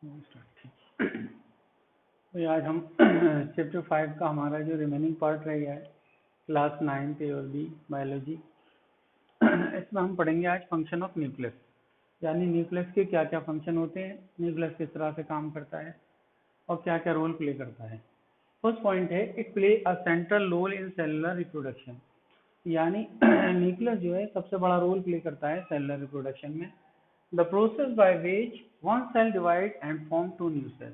तो आज हम चैप्टर 5 का हमारा जो रिमेनिंग पार्ट रह गया है क्लास 9 और बी बायोलॉजी, इसमें हम पढ़ेंगे आज फंक्शन ऑफ न्यूक्लियस, यानी न्यूक्लियस के क्या क्या फंक्शन होते हैं, न्यूक्लियस किस तरह से काम करता है और क्या क्या रोल प्ले करता है। फर्स्ट पॉइंट है it play a central role in cellular reproduction, यानी न्यूक्लियस जो है सबसे बड़ा रोल प्ले करता है सेलुलर रिप्रोडक्शन में। The process by which one cell divide and form two new cell,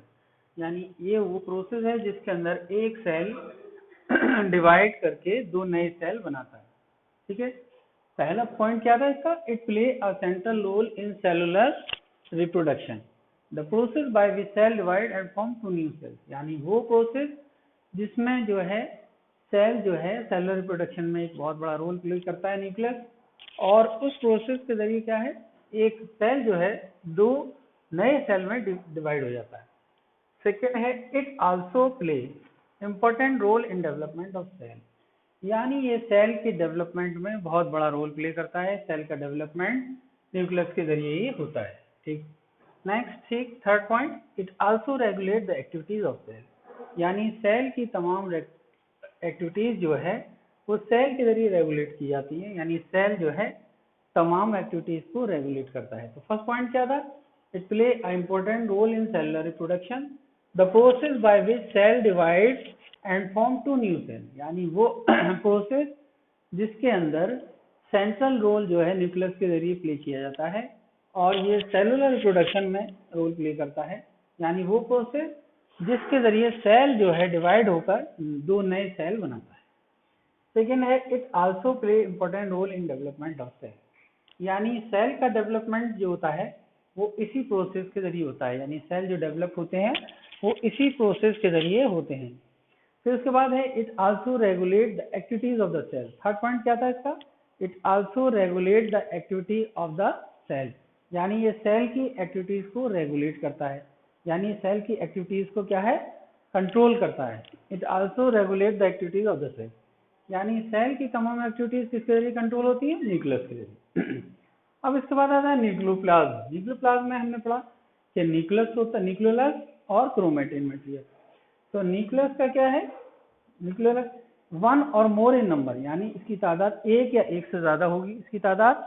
यानी ये वो प्रोसेस है जिसके अंदर एक सेल डिवाइड करके दो नए सेल बनाता है। ठीक है, पहला पॉइंट क्या था इसका, it play a central role in cellular reproduction. The process by which cell divide and form two new cell, यानी वो प्रोसेस जिसमें जो है सेल जो है सेलुलर रिप्रोडक्शन में एक बहुत बड़ा रोल प्ले करता है न्यूक्लियस, और उस प्रोसेस के जरिए क्या है, एक सेल जो है दो नए सेल में डिवाइड हो जाता है। सेकेंड है it also play important role in development of cell, यानी ये सेल के डेवलपमेंट में बहुत बड़ा रोल प्ले करता है। सेल का डेवलपमेंट न्यूक्लियस के जरिए ही होता है। ठीक, नेक्स्ट ठीक third point, it also regulate the activities of cell, यानी सेल की तमाम एक्टिविटीज जो है वो सेल के जरिए रेगुलेट की जाती है, यानी सेल जो है तमाम एक्टिविटीज को रेगुलेट करता है। तो फर्स्ट पॉइंट क्या था, it play a important role in cellular reproduction, the process by which cell divide and form two new cell, यानी वो प्रोसेस जिसके अंदर सेंट्रल रोल जो है न्यूक्लियस के जरिए प्ले किया जाता है और ये सेलुलर रिप्रोडक्शन में रोल प्ले करता है, यानी वो प्रोसेस जिसके जरिए सेल जो है डिवाइड होकर दो नए सेल बनाता है। सेकेंड है it also play important role in development of cell, यानी सेल का डेवलपमेंट जो होता है वो इसी प्रोसेस के जरिए होता है, यानी सेल जो डेवलप होते हैं वो इसी प्रोसेस के जरिए होते हैं। फिर उसके बाद है it also regulate the activities of the cell. Third point क्या था इसका, it also regulate the activity of the cell, यानी ये सेल की एक्टिविटीज को रेगुलेट करता है, यानी सेल की एक्टिविटीज को क्या है, कंट्रोल करता है। It also regulate the activities of the cell, यानी सेल की तमाम एक्टिविटीज किसके जरिए कंट्रोल होती है, न्यूक्लियस के जरिए। अब इसके बाद आता है न्यूक्लियोप्लाज्म। न्यूक्लियोप्लाज्म में हमने पढ़ा कि न्यूक्लियस होता है, न्यूक्लियोलस और क्रोमेटिन मटेरियल। तो न्यूक्लियस का क्या है, न्यूक्लियोलस वन और मोर इन नंबर, यानी इसकी तादाद एक या एक से ज्यादा होगी इसकी तादाद।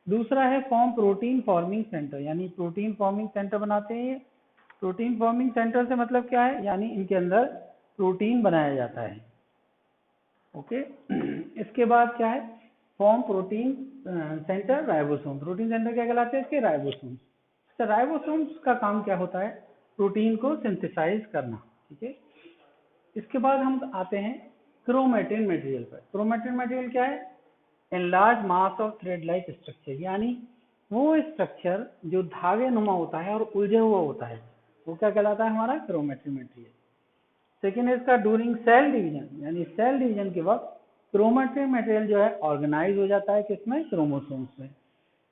दूसरा है फॉर्म प्रोटीन फॉर्मिंग सेंटर, यानी प्रोटीन फॉर्मिंग सेंटर बनाते हैं। प्रोटीन फॉर्मिंग सेंटर से मतलब क्या है, यानी इनके अंदर प्रोटीन बनाया जाता है। ओके इसके बाद क्या है, form protein centre ribosome. Protein centre क्या कहलाते हैं इसके, राइबोसोम। तो राइबोसोम्स का काम क्या होता है, प्रोटीन को सिंथेसाइज करना। ठीक है, इसके बाद हम आते हैं क्रोमेटिन मटेरियल पर। क्रोमेटिन मटेरियल क्या है, enlarge mass of thread like structure, यानी वो स्ट्रक्चर जो धागे नुमा होता है और उलझे हुआ होता है वो क्या कहलाता है, हमारा क्रोमेटिन मटेरियल। सेकेंड है इसका ड्यूरिंग सेल डिवीजन, यानी सेल डिवीजन के वक्त क्रोमेटिन मटेरियल जो है ऑर्गेनाइज हो जाता है किसमें, क्रोमोसोम्स में,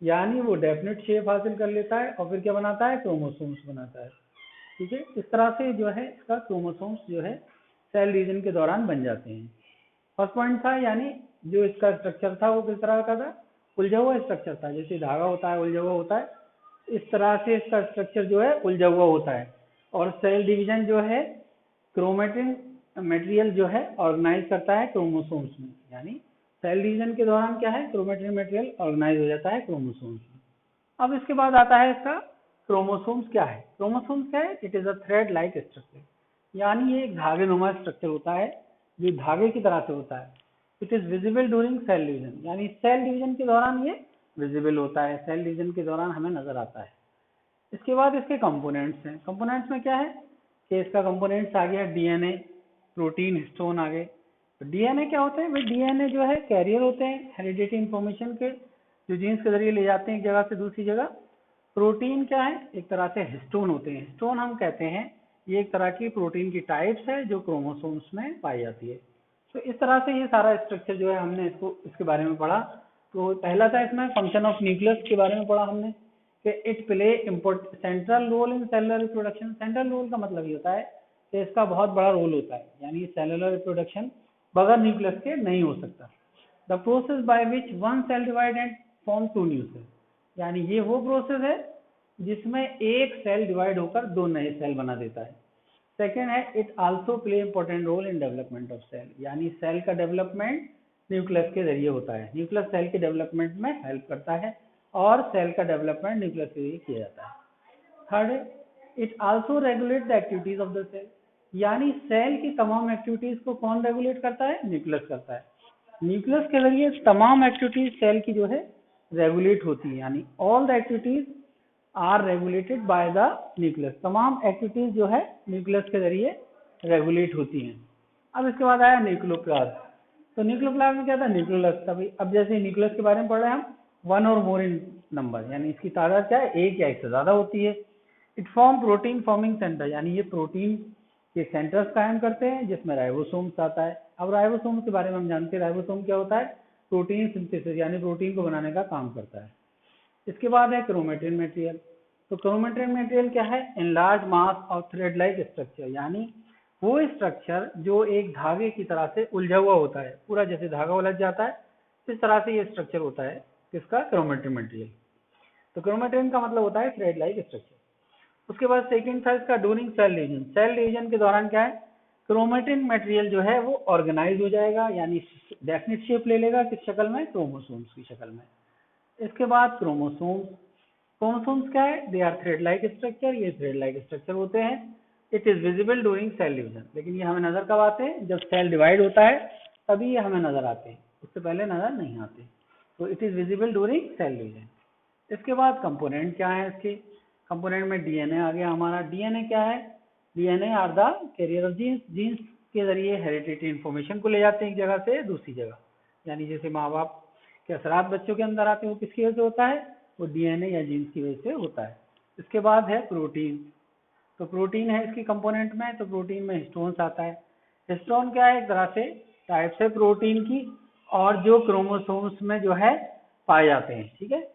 यानी वो डेफिनेट शेप हासिल कर लेता है और फिर क्या बनाता है, क्रोमोसोम्स बनाता है। ठीक है, इस तरह से जो है इसका क्रोमोसोम्स जो है सेल डिवीजन के दौरान बन जाते हैं। फर्स्ट पॉइंट था, यानी जो इसका स्ट्रक्चर था वो किस तरह का था, उलझा हुआ स्ट्रक्चर था, जैसे धागा होता है उलझा हुआ होता है, इस तरह से इसका स्ट्रक्चर जो है उलझा हुआ होता है। और सेल डिवीजन जो है क्रोमेटिन मटेरियल जो है ऑर्गेनाइज करता है क्रोमोसोम्स में, यानी सेल डिवीजन के दौरान क्या है, क्रोमेटिन मटेरियल ऑर्गेनाइज हो जाता है क्रोमोसोम्स में। अब इसके बाद आता है इसका क्रोमोसोम्स क्या है। क्रोमोसोम्स क्या है, it is a thread like structure, यानी ये एक धागे नुमा स्ट्रक्चर होता है जो धागे की तरह से होता है। It is visible during cell division, यानी सेल डिवीजन के दौरान ये विजिबल होता है, सेल डिवीजन के दौरान हमें नजर आता है। इसके बाद इसके कंपोनेंट्स हैं। कंपोनेंट्स में क्या है कि इसका कंपोनेंट्स आ गया डीएनए, प्रोटीन, हिस्टोन आ गए। तो डीएनए क्या होते हैं भाई, डीएनए जो है कैरियर होते हैं हेरिडिटी इंफॉर्मेशन के, जो जीन्स के जरिए ले जाते हैं एक जगह से दूसरी जगह। प्रोटीन क्या है, एक तरह से हिस्टोन होते हैं। हिस्टोन हम कहते हैं ये एक तरह की प्रोटीन की टाइप्स है जो क्रोमोसोम्स में पाई जाती है। तो इस तरह से ये सारा स्ट्रक्चर जो है हमने इसके बारे में पढ़ा। तो पहला था इसमें फंक्शन ऑफ न्यूक्लियस के बारे में पढ़ा हमने कि it play central role in cellular reproduction. Central role का मतलब ये होता है कि इसका बहुत बड़ा रोल होता है, यानी सेलुलर रिप्रोडक्शन बगैर न्यूक्लियस के नहीं हो सकता। The process by which one cell divide and form two new cell, यानी ये वो प्रोसेस है जिसमें एक सेल डिवाइड होकर दो नए सेल बना देता है। सेकेंड है it also play important role in development of cell, यानी सेल का डेवलपमेंट न्यूक्लियस के जरिए होता है। न्यूक्लियस सेल के डेवलपमेंट में हेल्प करता है और सेल का डेवलपमेंट न्यूक्लियस के जरिए किया जाता है। थर्ड है it also regulate the activities of the cell, यानी सेल की तमाम एक्टिविटीज को कौन रेगुलेट करता है? न्यूक्लियस करता है। न्यूक्लियस के जरिए तमाम एक्टिविटीज सेल की जो है रेगुलेट होती है, यानी all the activities are regulated by the nucleus, तमाम एक्टिविटीज जो है न्यूक्लियस के जरिए रेगुलेट होती हैं। अब इसके बाद आया न्यूक्लियोप्लाज्म। तो न्यूक्लियोप्लाज्म में क्या था? न्यूक्लियोलस था भाई। अब जैसे न्यूक्लियस के बारे में पढ़ रहे हैं हम, वन और मोर इन नंबर, यानी इसकी तादाद क्या है? एक या एक से ज्यादा होती है। It form protein forming centre, यानी ये प्रोटीन के सेंटर्स कायम करते हैं जिसमें राइबोसोम्स आता है। अब राइबोसोम के बारे में हम जानते हैं, राइबोसोम क्या होता है? प्रोटीन सिंथेसिस, यानी प्रोटीन को बनाने का काम करता है। इसके बाद है क्रोमेटिन मटेरियल। तो क्रोमेटिन मटेरियल क्या है? Enlarge mass of thread like structure, यानी वो स्ट्रक्चर जो एक धागे की तरह से उलझा हुआ होता है, पूरा जैसे धागा उलझ जाता है इस तरह से ये स्ट्रक्चर होता है किसका? Chromatin material. तो क्रोमेटिन का मतलब होता है थ्रेड लाइक स्ट्रक्चर। उसके बाद सेकंड था इसका during cell division. Cell division के दौरान क्या है? क्रोमेटिन मटेरियल जो है वो ऑर्गेनाइज हो जाएगा, यानी डेफिनिट शेप ले लेगा किस शक्ल में? क्रोमोसोम्स की शक्ल में। इसके बाद क्रोमोसोम्स, क्रोमोसोम्स क्या है? They are thread like structure, ये थ्रेड लाइक स्ट्रक्चर होते हैं। It is visible during cell division, लेकिन ये हमें नजर कब आते हैं? जब सेल डिवाइड होता है तभी ये हमें नजर आते हैं, उससे पहले नजर नहीं आते। तो it is visible during cell division. इसके बाद कंपोनेंट क्या है इसके? कंपोनेंट में डीएनए आ गया हमारा। डीएनए क्या है? DNA are the carrier of genes, genes के जरिए हेरिडिटी इन्फॉर्मेशन को ले जाते हैं एक जगह से दूसरी जगह, यानी जैसे माँ बाप के असरात बच्चों के अंदर आते हैं वो किसकी वजह से होता है? वो डीएनए या जीन्स की वजह से होता है। इसके बाद है प्रोटीन। तो प्रोटीन है इसकी कंपोनेंट में, तो प्रोटीन में हिस्टोन्स आता है। हिस्टोन क्या है? एक तरह से टाइप्स है प्रोटीन की, और जो क्रोमोसोम्स में जो है पाए जाते हैं। ठीक है।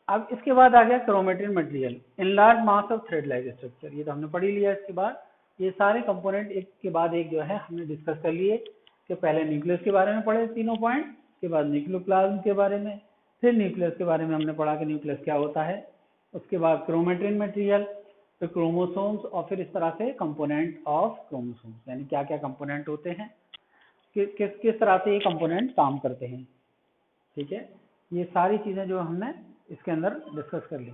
अब इसके बाद आ गया chromatin material, enlarge mass of thread like structure, ये तो हमने पढ़ ही लिया। इसके बाद ये सारे कंपोनेंट एक के बाद एक जो है हमने डिस्कस कर लिए, कि पहले न्यूक्लियस के बारे में पढ़े तीनों पॉइंट, के बाद न्यूक्लियोप्लाज्म के बारे में, फिर न्यूक्लियस के बारे में हमने पढ़ा कि न्यूक्लियस क्या होता है। उसके बाद क्रोमेटिन मटेरियल, फिर क्रोमोसोम्स, और फिर इस तरह से कंपोनेंट ऑफ क्रोमोसोम्स, यानी क्या क्या कंपोनेंट होते हैं, किस किस तरह से ये कंपोनेंट काम करते हैं। ठीक है, ये सारी चीजें जो हमने इसके अंदर डिस्कस कर ली।